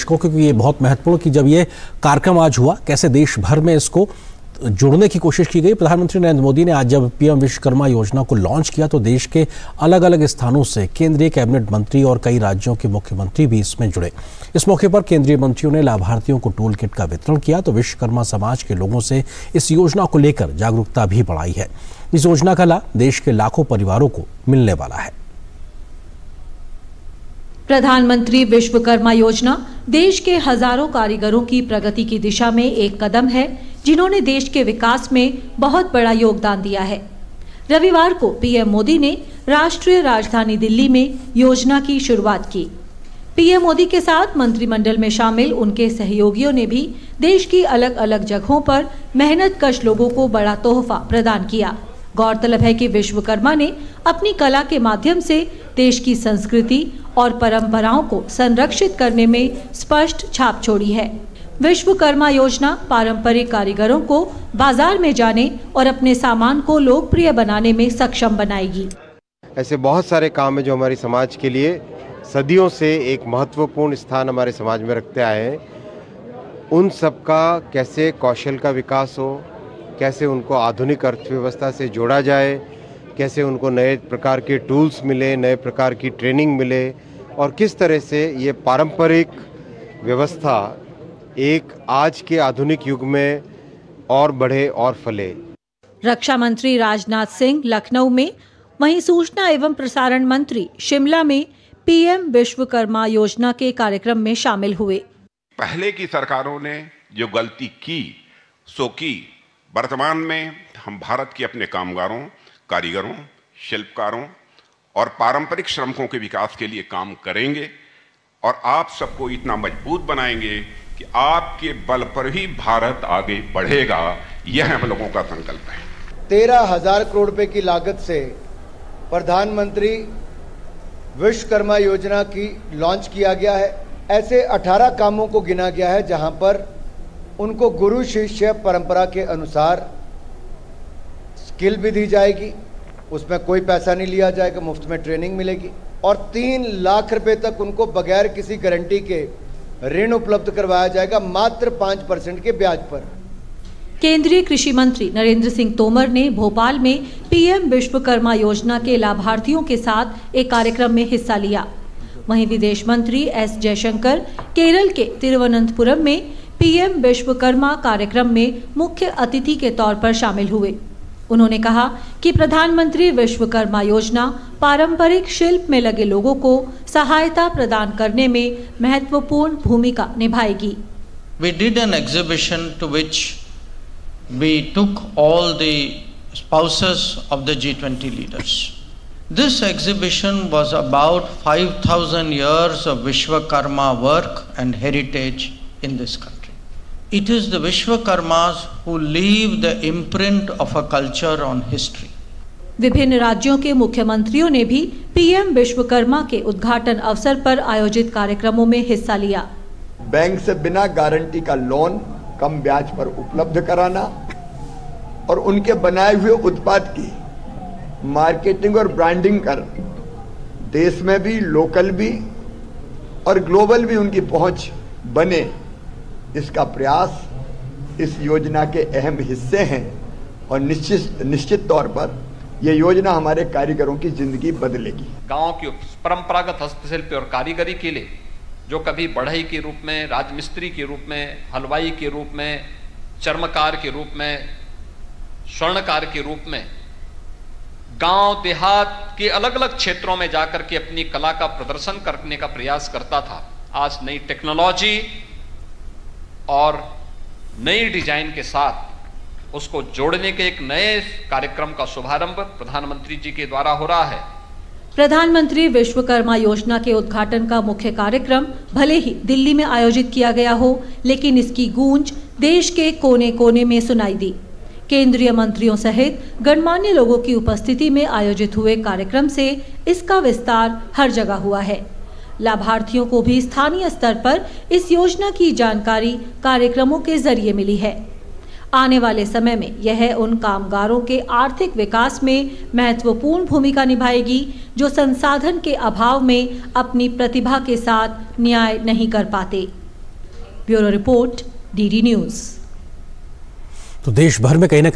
दर्शकों को, क्योंकि ये बहुत महत्वपूर्ण कि जब ये कार्यक्रम आज हुआ, कैसे देश भर में इसको जोड़ने की कोशिश की गई। प्रधानमंत्री नरेंद्र मोदी ने आज जब पीएम विश्वकर्मा योजना को लॉन्च किया तो देश के अलग अलग स्थानों से केंद्रीय कैबिनेट मंत्री और कई राज्यों के मुख्यमंत्री भी इसमें जुड़े। इस मौके पर केंद्रीय मंत्रियों ने लाभार्थियों को टूल किट का वितरण किया तो विश्वकर्मा समाज के लोगों से इस योजना को लेकर जागरूकता भी बढ़ाई है। इस योजना का लाभ देश के लाखों परिवारों को मिलने वाला है। प्रधानमंत्री विश्वकर्मा योजना देश के हजारों कारीगरों की प्रगति की दिशा में एक कदम है, जिन्होंने देश के विकास में बहुत बड़ा योगदान दिया है। रविवार को पीएम मोदी ने राष्ट्रीय राजधानी दिल्ली में योजना की शुरुआत की। पीएम मोदी के साथ मंत्रिमंडल में शामिल उनके सहयोगियों ने भी देश की अलग अलग जगहों पर मेहनतकश लोगों को बड़ा तोहफा प्रदान किया। गौरतलब है कि विश्वकर्मा ने अपनी कला के माध्यम से देश की संस्कृति और परंपराओं को संरक्षित करने में स्पष्ट छाप छोड़ी है। विश्वकर्मा योजना पारंपरिक कारीगरों को बाजार में जाने और अपने सामान को लोकप्रिय बनाने में सक्षम बनाएगी। ऐसे बहुत सारे काम है जो हमारे समाज के लिए सदियों से एक महत्वपूर्ण स्थान हमारे समाज में रखते आए हैं। उन सब का कैसे कौशल का विकास हो, कैसे उनको आधुनिक अर्थव्यवस्था से जोड़ा जाए, कैसे उनको नए प्रकार के टूल्स मिले, नए प्रकार की ट्रेनिंग मिले और किस तरह से ये पारंपरिक व्यवस्था एक आज के आधुनिक युग में और बढ़े और फले। रक्षा मंत्री राजनाथ सिंह लखनऊ में, वहीं सूचना एवं प्रसारण मंत्री शिमला में पीएम विश्वकर्मा योजना के कार्यक्रम में शामिल हुए। पहले की सरकारों ने जो गलती की सो की। वर्तमान में हम भारत के अपने कामगारों, कारीगरों, शिल्पकारों और पारंपरिक श्रमिकों के विकास के लिए काम करेंगे और आप सबको इतना मजबूत बनाएंगे कि आपके बल पर ही भारत आगे बढ़ेगा। यह हम लोगों का संकल्प है। 13,000 करोड़ रुपए की लागत से प्रधानमंत्री विश्वकर्मा योजना की लॉन्च किया गया है। ऐसे 18 कामों को गिना गया है जहां पर उनको गुरु शिष्य परंपरा के अनुसार स्किल भी दी जाएगी, उसमें कोई पैसा नहीं लिया जाएगा, मुफ्त में ट्रेनिंग मिलेगी और 3 लाख रुपए तक उनको बगैर किसी गारंटी के ऋण उपलब्ध करवाया जाएगा, मात्र 5% के ब्याज पर। केंद्रीय कृषि मंत्री नरेंद्र सिंह तोमर ने भोपाल में पीएम विश्वकर्मा योजना के लाभार्थियों के साथ एक कार्यक्रम में हिस्सा लिया। वहीं विदेश मंत्री एस जयशंकर केरल के तिरुवनंतपुरम में पीएम विश्वकर्मा कार्यक्रम में मुख्य अतिथि के तौर पर शामिल हुए। उन्होंने कहा कि प्रधानमंत्री विश्वकर्मा योजना पारंपरिक शिल्प में लगे लोगों को सहायता प्रदान करने में महत्वपूर्ण भूमिका निभाएगी। We did an exhibition to which we took all the spouses of the G20 leaders. This exhibition was about 5,000 years of Vishwakarma work and heritage in this country. It is the Vishwakarmas who leave the imprint of a culture on history. विभिन्न राज्यों के मुख्यमंत्रियों ने भी PM Vishwakarma के उद्घाटन अवसर पर आयोजित कार्यक्रमों में हिस्सा लिया। बैंक से बिना गारंटी का लोन कम ब्याज पर उपलब्ध कराना और उनके बनाए हुए उत्पाद की मार्केटिंग और ब्रांडिंग कर देश में भी, लोकल भी और ग्लोबल भी उनकी पहुंच बने, इसका प्रयास इस योजना के अहम हिस्से हैं और निश्चित तौर पर यह योजना हमारे कारीगरों की जिंदगी बदलेगी। गांव की परंपरागत हस्तशिल्प और कारीगरी के लिए जो कभी बढ़ई के रूप में, राजमिस्त्री के रूप में, हलवाई के रूप में, चर्मकार के रूप में, स्वर्णकार के रूप में गांव देहात के अलग अलग क्षेत्रों में जाकर के अपनी कला का प्रदर्शन करने का प्रयास करता था, आज नई टेक्नोलॉजी और नई डिजाइन के साथ उसको जोड़ने के एक नए कार्यक्रम का शुभारंभ प्रधानमंत्री जी के द्वारा हो रहा है। प्रधानमंत्री विश्वकर्मा योजना के उद्घाटन का मुख्य कार्यक्रम भले ही दिल्ली में आयोजित किया गया हो, लेकिन इसकी गूंज देश के कोने कोने में सुनाई दी। केंद्रीय मंत्रियों सहित गणमान्य लोगों की उपस्थिति में आयोजित हुए कार्यक्रम से इसका विस्तार हर जगह हुआ है। लाभार्थियों को भी स्थानीय स्तर पर इस योजना की जानकारी कार्यक्रमों के जरिए मिली है। आने वाले समय में यह उन कामगारों के आर्थिक विकास में महत्वपूर्ण भूमिका निभाएगी जो संसाधन के अभाव में अपनी प्रतिभा के साथ न्याय नहीं कर पाते। Bureau report, DD news. तो देश भर में कहीं ना